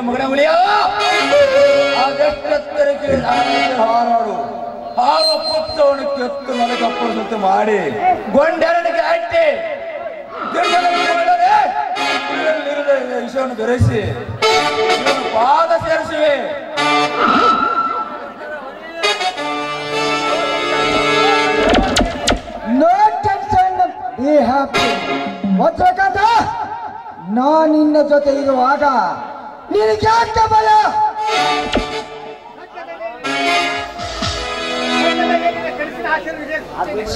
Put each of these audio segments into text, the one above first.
ಮಗನ ಹುಲಿಯ ಅದೆಷ್ಟೆತ್ತರಕ್ಕೆ ಹಾರಾಡು ಹಾರೋ ಪುತ್ತವನ್ನು ಕೆತ್ತು ನನಗಪ್ಪದಂತೆ ಮಾಡಿ ಗೊಂಡೆರಡಿಗೆ ಅಟ್ಟಿ ವಿಷಯವನ್ನು ಬೆರೆಸಿ ಪಾದ ಸೇರಿಸಿವೆ. No tension, be happy. Vajrakanta, ನಾನು ನಿನ್ನ ಜೊತೆ ಇರುವಾಗ ನಿನಗೆ ಯಾಕೆ ಭಯ?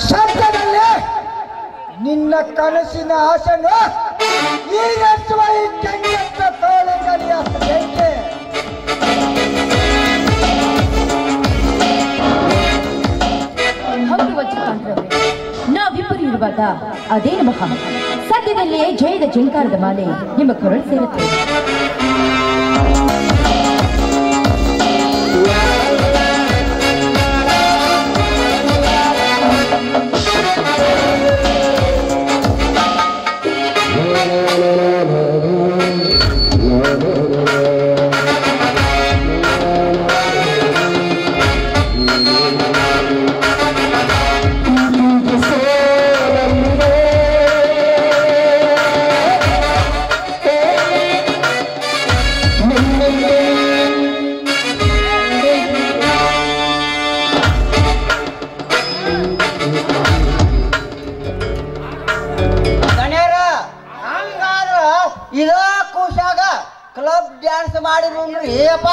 ಶಬ್ದದಲ್ಲಿ ನಿನ್ನ ಕನಸಿನ ಆಸೆಯನ್ನು ಈಡೇರಿಸುವ ಈ ಕೆಂಗಟ್ಟ ತೋಳಿಗಲಿಯ ಬೆಂಕಿ. ಹೌದು ವಜ್ರಕಾಂತರವರೇ, ನಾವಿಬ್ಬರು ಇರುವಾಗ ಅದೇನು ಮಹಾ ಸದ್ಯದಲ್ಲಿಯೇ ಜಯದ ಜಂಕಾರದ ಮಾಲೆ ನಿಮ್ಮ ಕೊರಳು ಸೇರುತ್ತೆ. ಇದೋ ಕೂಸಾಗ ಕ್ಲಬ್ ಡ್ಯಾನ್ಸ್ ಮಾಡಿದ್ರು ಏಪ.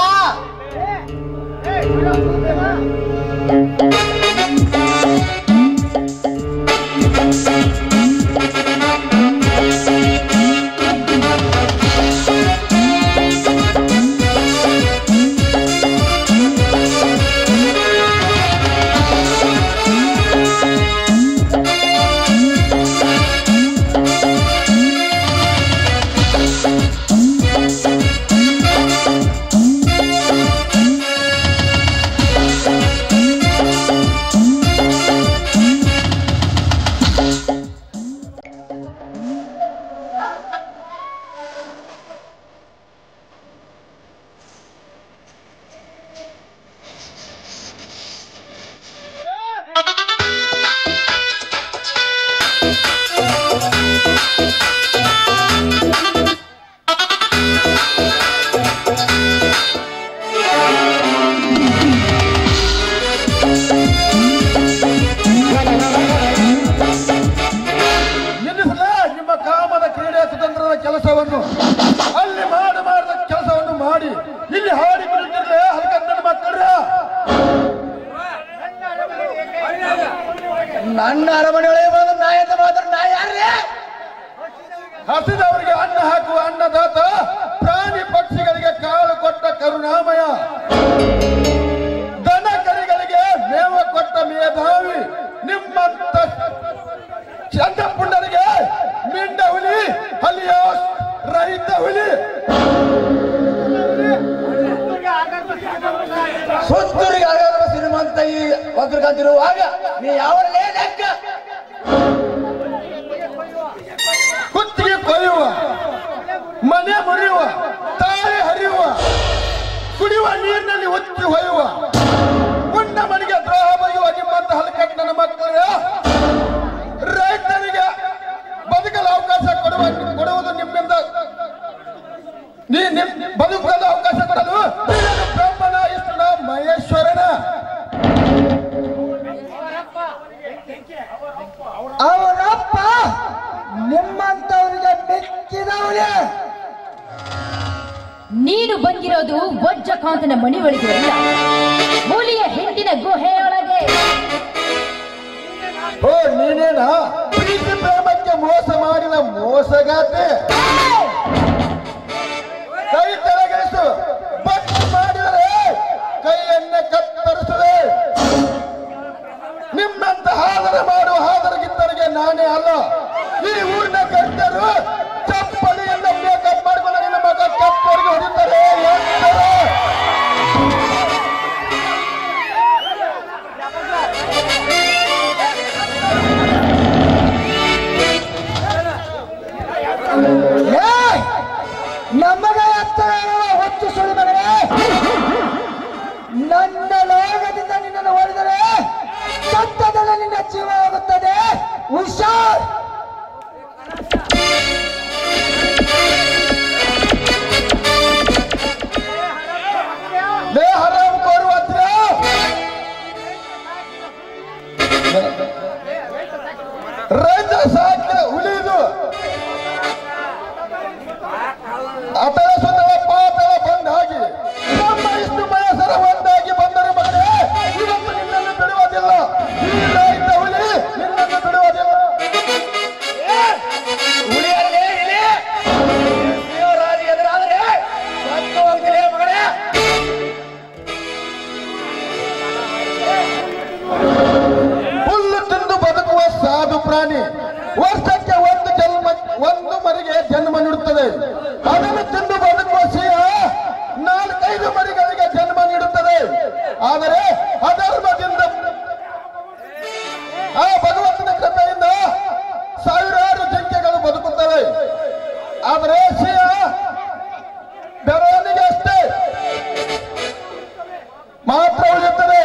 ಕೆಲಸವನ್ನು ಅಲ್ಲಿ ಮಾಡಿದ ಕೆಲಸವನ್ನು ಮಾಡಿ ಇಲ್ಲಿ ಹಾಡಿ ಬಿಡುತ್ತಿರಲೇ ಹಲ್ಕಂದನ ಮಕ್ಕಳ ನನ್ನ ಅರಮನೆ ಒಳಗೆ ಬಂದ ನಾಯದ ಮಾತ್ರ ನಾ ಯಾರೇ? ಹಸಿದವರಿಗೆ ಅನ್ನ ಹಾಕುವ ಅನ್ನದಾತ, ಪ್ರಾಣಿ ಪಕ್ಷಿಗಳಿಗೆ ಕಾಳು ಕೊಟ್ಟ ಕರುಣಾಮಯ, ದನ ಕರಿಗಳಿಗೆ ಮೇವ ಕೊಟ್ಟ ಮೇಧಾವಿ, ನಿಮ್ಮಂತ ಚಂದ ಪುಂಡರಿಗೆ ಮಿಂಡ ಹುಲಿ ಅಲ್ಲಿಯೋ ರಹಿತ ಹುಲಿ ಸುತ್ತೂರಿಗೆ ಆಗದ ಶ್ರೀಮಂತ ಈ ವಜ್ರಕಾಂತಿರುವಾಗ ನೀ ಯಾವರಲ್ಲೇ ಲೆಕ್ಕ? ಕುತ್ತಿಗೆ ಕೊಯ್ಯುವ, ಮನೆ ಮುರಿಯುವ, ತಾಳಿ ಹರಿಯುವ, ಕುಡಿಯುವ ನೀರಿನಲ್ಲಿ ಒತ್ತಿ ಹೊಯ್ಯುವ, ಉಂಡ ಮನೆಗೆ ದ್ರೋಹ ಬಗೆಯುವ ನಿಮ್ಮಂತ ಹಲಕಟ್ಟನ ಮಕ್ಕಳ ರೈತರಿಗೆ ಬದುಕಲು ಅವಕಾಶ ಕೊಡುವುದು ನಿಮ್ಮಿಂದ. ಬದುಕಲು ಅವಕಾಶ ಕೊಡಲು ಬ್ರಹ್ಮನ ಇಷ್ಟನ ಮಹೇಶ್ವರನ ಅವರಪ್ಪ ನಿಮ್ಮಂತವರಿಗೆ ಮೆಚ್ಚಿದವನೇ. ನೀನು ಬಂದಿರೋದು ವಜ್ರಕಾಂತನ ಮನೆ ಒಳಗೆ ಅಲ್ಲ, ಹುಲಿಯ ಹಿಂದಿನ ಗುಹೆಯೊಳಗೆ. ಓ ನೀನೇನ ಪ್ರೀತಿ ಪ್ರೇಮಕ್ಕೆ ಮೋಸ ಮಾಡಿದ ಮೋಸಗಾತೆ? ಕೈ ತೆಳಗಿಳಿಸು, ಬಟ್ಟು ಮಾಡಿದರೆ ಕೈಯನ್ನ ಕತ್ತರಿಸುವೆ. ನಿಮ್ಮಂತ ಹಾದರ ಮಾಡುವ ಹಾದರಗಿದ್ದರಿಗೆ ನಾನೇ ಅಲ್ಲ, ಈ ಊರಿನ ಗಂಡರು ಚಪ್ಪಲಿಯನ್ನ ಮೇಕಪ್ ಮಾಡಿಕೊಂಡು ನಿನ್ನ ಮಗ ಕಪ್ಪರಿಗೆ ಹೊಡಿತಾರೆ. ನಮಗೆ ಎತ್ತರ ಹುಚ್ಚು ಸುಳಿ ಮಗನೇ, ನನ್ನ ಲೋಕದಿಂದ ನಿನ್ನನ್ನು ಹೊಡೆದರೆ ಸತ್ತದಲ್ಲಿ ನಿನ್ನ ಜೀವ ಆಗುತ್ತದೆ. ಹುಷಾರ್. ಹರಾಮ್ ಕೋರುವ ಹತ್ರ ರೈತ ಸಾಕ ಉಳಿದು ಅತಳ ಸುತ್ತಲ ಪಾತಳ ಬಂದಾಗಿ ನಮ್ಮ ಇಷ್ಟು ಮನಸ್ಸರ ಒಂದಾಗಿ ಬಂದರೆ ಮಗನೇ, ಇವತ್ತು ನಿನ್ನನ್ನು ಬಿಡುವುದಿಲ್ಲ. ಈ ರೈತ ಹುಲಿ ನಿನ್ನನ್ನು ಬಿಡುವುದಿಲ್ಲ. ಎದುರಾದ್ರೆ ಸತ್ತು ಹೋಗ್ತಿಲ್ಲ ಮಗನೇ. ಹುಲ್ಲು ತಿಂದು ಬದುಕುವ ಸಾಧು ಪ್ರಾಣಿ ವರ್ಷಕ್ಕೆ ಒಂದು ಮರಿಗೆ ಜನ್ಮ ನೀಡುತ್ತದೆ. ಅದನ್ನು ತಿಂದು ಬದುಕುವ ಸಿಂಹ 4-5 ಮರಿಗಳಿಗೆ ಜನ್ಮ ನೀಡುತ್ತದೆ. ಆದರೆ ಅಧರ್ಮದಿಂದ ಆ ಭಗವಂತನ ಕೃಪೆಯಿಂದ ಸಾವಿರಾರು ಜಿಂಕೆಗಳು ಬದುಕುತ್ತವೆ. ಆದರೆ ಸಿಂಹ ಬೆರಳಿಗೆ ಅಷ್ಟೇ ಮಾತ್ರ ಉಳಿಯುತ್ತದೆ.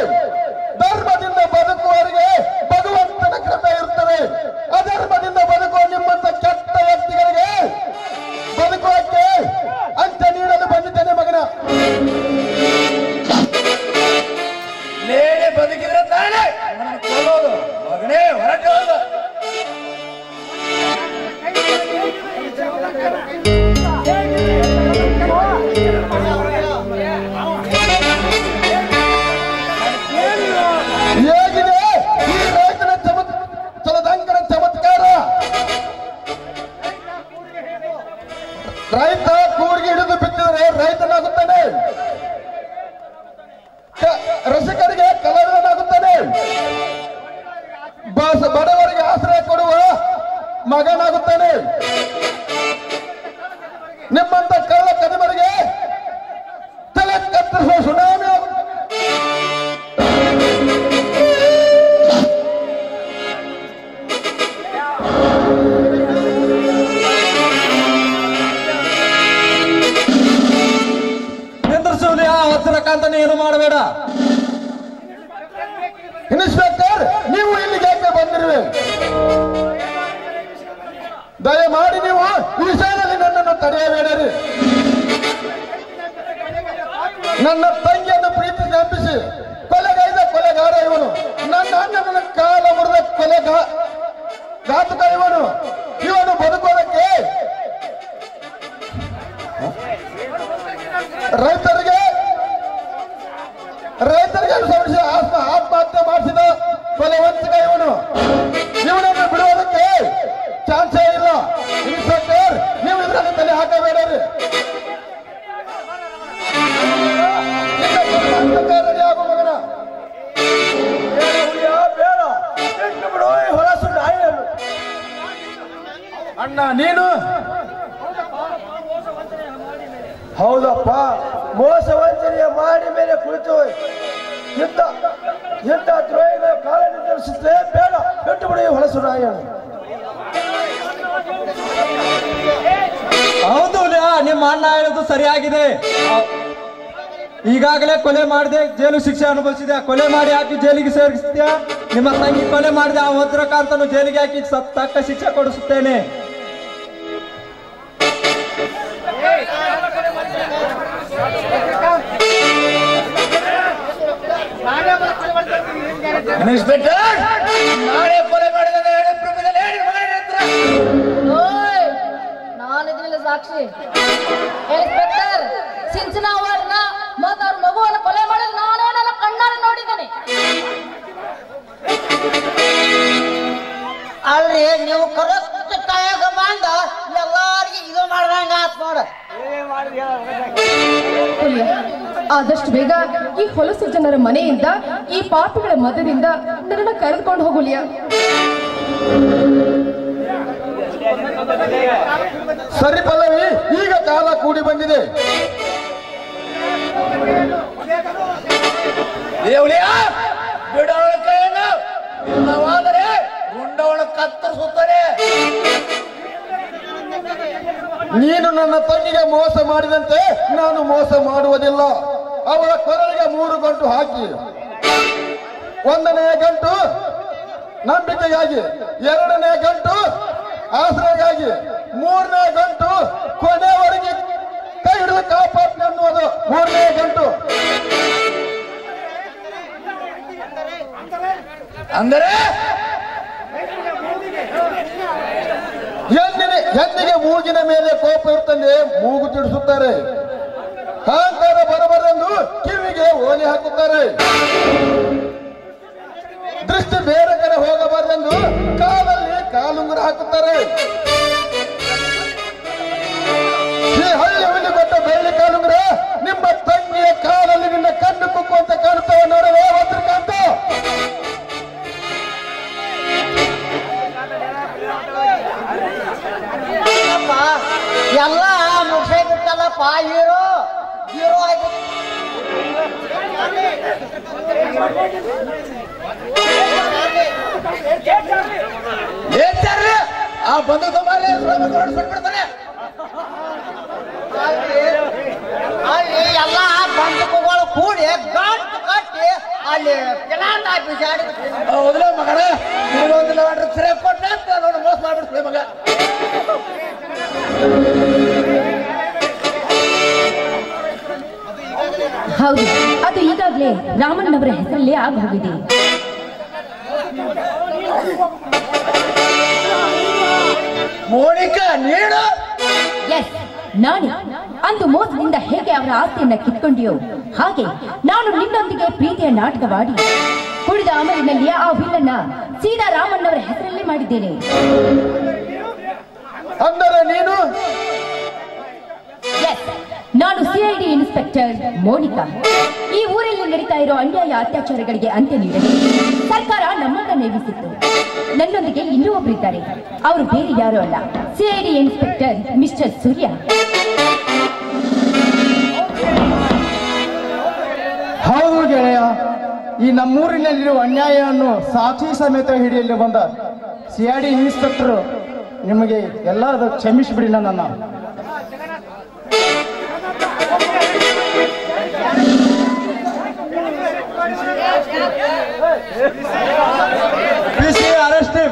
ಧರ್ಮದಿಂದ ಬದುಕುವವರಿಗೆ ಭಗವಂತನ ಕೃಪೆ ಇರುತ್ತದೆ. ಅಧರ್ಮದಿಂದ ಬದುಕುವ ನಿಮ್ಮಂತ ಕೆಟ್ಟ ವ್ಯಕ್ತಿಗಳಿಗೆ ಬದುಕುವಕ್ಕೆ ಅಂತ್ಯ ನೀಡಲು ಬಂದಿದ್ದೇನೆ ಮಗನ. ಲೇಡಿ ಬದುಕಿದ್ರೆ ತಾನೇ ಕೊಲ್ಲೋದು ಮಗನೇ, ಹೊರಟು ಹೋದು. ಹೇಗಿದೆ ಈ ರೈತನ ಚಲದಂಕನ ಚಮತ್ಕಾರ? ರೈತ ಕೂರ್ಗಿ ಹಿಡಿದು ಬಿತ್ತಿದರೆ ರೈತನಾಗುತ್ತಾನೆ, ರಸಿಕರಿಗೆ ಕಲಾವಿದನಾಗುತ್ತಾನೆ, ಬಡವರಿಗೆ ಆಶ್ರಯ ಕೊಡುವ ಮಗನಾಗುತ್ತಾನೆ. ನಿಮ್ಮಂತ ಕಳ್ಳ ಕದಿಮರಿಗೆ ತಲೆ ಕತ್ತರಿಸುವ ಸುನಾಮಿ ಆಗುತ್ತಾನೆ. ವಜ್ರಕಾಂತನ ಏನು ಮಾಡಬೇಡ. ಇನ್ಸ್ಪೆಕ್ಟರ್, ನೀವು ಇಲ್ಲಿಗೆ ಯಾಕೆ ಬಂದಿರುವೆ? ದಯಮಾಡಿ ನೀವು ಈ ವಿಷಯದಲ್ಲಿ ನನ್ನನ್ನು ತಡೆಯಬೇಡಿರಿ. ನನ್ನ ತಂಗಿಯನ್ನು ಪ್ರೀತಿ ನಂಬಿಸಿ ಕೊಲೆಗೈದ ಕೊಲೆಗಾರ ಇವನು. ನನ್ನ ಅಣ್ಣನ ಕಾಲ ಮುರಿದ ಘಾತುಕ ಇವನು. ಇವನು ಬದುಕೋದಕ್ಕೆ ರೈತರಿಗೆ ಶ್ರಮಿಸಿ ಆತ್ಮಹತ್ಯೆ ಮಾಡಿಸಿದ ಕೊಲೆವಂಚಕ ಇವನು. ಇವನನ್ನು ಬಿಡುವುದಕ್ಕೆ ಚಾನ್ಸೇ ಇಲ್ಲ. ಇನ್ಸ್ಪೆಕ್ಟರ್, ನೀವು ಇದರಲ್ಲಿ ತಲೆ ಹಾಕಬೇಡ್ರಿ. ರೆಡಿ ಆಗು ಮಗನ. ಅಣ್ಣ ನೀನು ಹೌದಪ್ಪ, ಮೋಸ ವಂಚನೆಯ ಮಾಡಿ ಮೇಲೆ ಕುಳಿತು ಇಂಥ ದ್ರೋಹಿಗಳ ಕಾಲ ನಿರ್ಧರಿಸುತ್ತೆ. ಬೇಡ, ಬಿಟ್ಟು ಬಿಡಿ ಹೊಲಸು ನಾಯ. ಹೌದು, ನಿಮ್ಮ ಅಣ್ಣ ಹೇಳೋದು ಸರಿಯಾಗಿದೆ. ಈಗಾಗಲೇ ಕೊಲೆ ಮಾಡಿದೆ, ಜೈಲು ಶಿಕ್ಷೆ ಅನುಭವಿಸಿದೆ. ಕೊಲೆ ಮಾಡಿ ಹಾಕಿ ಜೈಲಿಗೆ ಸೇರಿಸ್ತೀಯ. ನಿಮ್ಮ ತಂಗಿ ಕೊಲೆ ಮಾಡಿದೆ, ಆ ವಜ್ರಕಾಂತನು ಜೈಲಿಗೆ ಹಾಕಿ ತಕ್ಕ ಶಿಕ್ಷೆ ಕೊಡಿಸುತ್ತೇನೆ. ಇನ್ಸ್ಪೆಕ್ಟರ್, ನಾಳೆ ಕೊಲೆ ಮಾಡಿದ ನಾನಿದ್ರಿಲ್ಲ ಸಾಕ್ಷಿ. ಇನ್ಸ್ಪೆಕ್ಟರ್, ಸಿಂಚನ ಅವರನ್ನ ಮತ್ತು ಅವ್ರ ಮಗುವನ್ನು ಕೊಲೆ ಮಾಡಿದ ನಾನೇ ನನ್ನ ಕಣ್ಣಾರೆ ನೋಡಿದ್ದೇನೆ. ಅಲ್ರಿ, ನೀವು ಕರೆಕ್ಟ್ ಟೈಮ್ಗೆ ಬಂದ ಎಲ್ಲಾರ್ಗಿ ಇದು ಮಾಡ್ದಂಗ ಆತ್ ನೋಡ. ಆದಷ್ಟು ಬೇಗ ಈ ಹೊಲಸು ಜನರ ಮನೆಯಿಂದ, ಈ ಪಾಪಿಗಳ ಮಧ್ಯದಿಂದ ನನ್ನನ್ನು ಕರೆದುಕೊಂಡು ಹೋಗುಲಿಯ. ಸರಿ ಪಲ್ಲವಿ, ಈಗ ಕಾಲ ಕೂಡಿ ಬಂದಿದೆ. ಬಿಡೋಳ ಕೈಯನ್ನು ಇಲ್ಲವಾದರೆ ಉಂಡವಳ ಕತ್ತರಿಸುತ್ತಾರೆ. ನೀನು ನನ್ನ ತಂಗಿಗೆ ಮೋಸ ಮಾಡಿದಂತೆ ನಾನು ಮೋಸ ಮಾಡುವುದಿಲ್ಲ. ಅವಳ ಕೊರಳಿಗೆ 3 ಗಂಟು ಹಾಕಿ, 1ನೇ ಗಂಟು ನಂಬಿಕೆಗಾಗಿ, 2ನೇ ಗಂಟು ಆಶ್ರಯಗಾಗಿ, 3ನೇ ಗಂಟು ಕೊನೆಯವರೆಗೆ ಕೈ ಹಿಡಿದು ಕಾಪಾಡ್ತೀನಿ ಅನ್ನುವುದು 3ನೇ ಗಂಟು. ಅಂದರೆ ಹೆಣ್ಣಿಗೆ ಮೂಗಿನ ಮೇಲೆ ಕೋಪ ಇರ್ತಂದೆ ಮೂಗು ತಿಡಿಸುತ್ತಾರೆ, ಅಹಂಕಾರ ಬರಬಾರದೆಂದು ಕಿವಿಗೆ ಓಲೆ ಹಾಕುತ್ತಾರೆ, ದೃಷ್ಟಿ ಬೇರೆ ಕಡೆ ಹೋಗಬಾರದೆಂದು ಕಾಲಲ್ಲಿ ಕಾಲುಂಗುರ ಹಾಕುತ್ತಾರೆ. ಈ ಹಳ್ಳಿ ಹುಲಿ ಕೊಟ್ಟ ಬೆಳ್ಳಿ ಕಾಲುಂಗುರ ನಿಮ್ಮ ತಂಗಿಯ ಕಾಲಲ್ಲಿ ನಿನ್ನ ಕಣ್ಣು ಕುಕ್ಕುವಂತ ಕಾಣುತ್ತವೆ ನೋಡವೇ ವಜ್ರಕಾಂತ. ಎಲ್ಲ ಮುಗಿಸೇ ಬಿಟ್ಟಲ್ಲಪ್ಪ. ಹೀರೋ ಆಗಿ ಆ ಬಂದು ಬಿಡ್ತಾನೆ. ಅಲ್ಲಿ ಎಲ್ಲ ಬಂದಕುಗಳು ಕೂಡಿ ಗಂಟು ಕಟ್ಟಿ ಅಲ್ಲಿ ಪ್ಲಾನ್ ಆಫೀಸ್ ಆಡಿ ಹೌದಲ್ಲ ಮಗನ, ಸರಿ ಕೊಟ್ಟೆ ಅಂತ ನೋಡಿ ಮೋಸ ಮಾಡ್ಬಿಡ್ತೀವಿ ಮಗ. ಹೌದು, ಅದು ಈಗಾಗಲೇ ರಾಮಣ್ಣವರ ಹೆಸರಲ್ಲೇ ಆಗಿ ಹೋಗಿದೆ. ಮೋನಿಕಾ ನೀನು? ಎಸ್, ನಾನು ಅಂದು ಮೋಸದಿಂದ ಹೇಗೆ ಅವರ ಆಸ್ತಿಯನ್ನ ಕಿತ್ಕೊಂಡಿಯೋ ಹಾಗೆ ನಾನು ನಿನ್ನೊಂದಿಗೆ ಪ್ರೀತಿಯ ನಾಟಕವಾಡಿ ಕುಡಿದ ಅಮಲಿನಲ್ಲಿ ಆ ವಿಲ್ಲನ್ನ ಸೀದಾ ರಾಮಣ್ಣವರ ಹೆಸರಲ್ಲೇ ಮಾಡಿದ್ದೇನೆ. ಅಂದರೆ ನೀನು? ಎಸ್, ನಾನು ಸಿಐಡಿ ಇನ್ಸ್ಪೆಕ್ಟರ್ ಮೋನಿಕಾ. ಈ ಊರಲ್ಲಿ ನಡೀತಾ ಇರೋ ಅನ್ಯಾಯ ಅತ್ಯಾಚಾರಗಳಿಗೆ ಅಂತ್ಯ ನೀಡಲು ಸರ್ಕಾರ ನಮ್ಮನ್ನ ನೇಮಿಸಿತ್ತು. ನನ್ನೊಂದಿಗೆ ಇನ್ನೂ ಒಬ್ಬರಿದ್ದಾರೆ, ಅವರು ಬೇರೆ ಯಾರು ಅಲ್ಲ, ಸಿಐಡಿ ಇನ್ಸ್ಪೆಕ್ಟರ್ ಮಿಸ್ಟರ್ ಸೂರ್ಯ. ಹೌದು ಗೆಳೆಯ, ಈ ನಮ್ಮೂರಿನಲ್ಲಿರುವ ಅನ್ಯಾಯವನ್ನು ಸಾಕ್ಷಿ ಸಮೇತ ಹಿಡಿಯಲು ಬಂದ ಸಿಐಡಿ ಇನ್ಸ್ಪೆಕ್ಟರ್ ನಿಮಗೆ ಎಲ್ಲ ಕ್ಷಮಿಸಿಬಿಡಿ ನನ್ನ. Arrest him.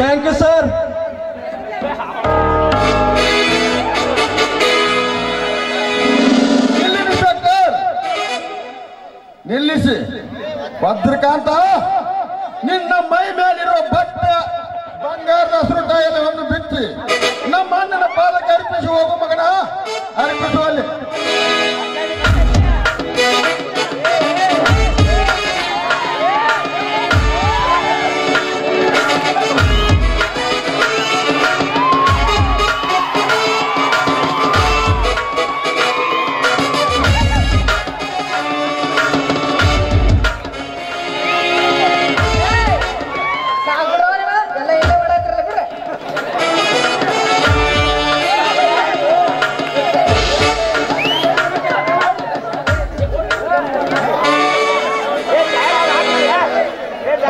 Thank you, sir. ನಿಲ್ಲಿಸಿ. ಭದ್ರಕಾಂತ, ನಿನ್ನ ಮೈ ಮೇಲಿರುವ ಬಟ್ಟೆ ಬಂಗಾರದ ಸುರುಟಾಯವನ್ನು ಬಿಚ್ಚಿ ನಮ್ಮ ಅಣ್ಣನ ಪಾದಕ್ಕೆ ಅರ್ಪಿಸಿ ಹೋಗು ಮಗನ, ಅರ್ಪಿಸುವಲ್ಲಿ.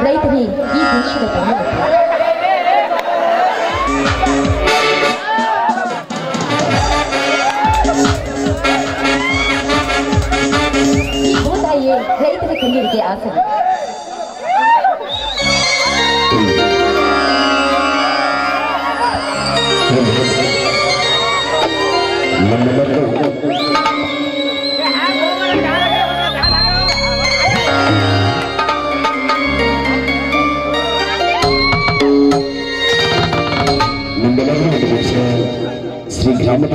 ರೈತರೇ ಈ ದೇಶದ ಈ ಭೂತಾಯಿಯೇ ರೈತರ ಕಣ್ಣೀರಿಗೆ ಆಸರೆ. ಶ್ರೀ ಗ್ರಾಮದ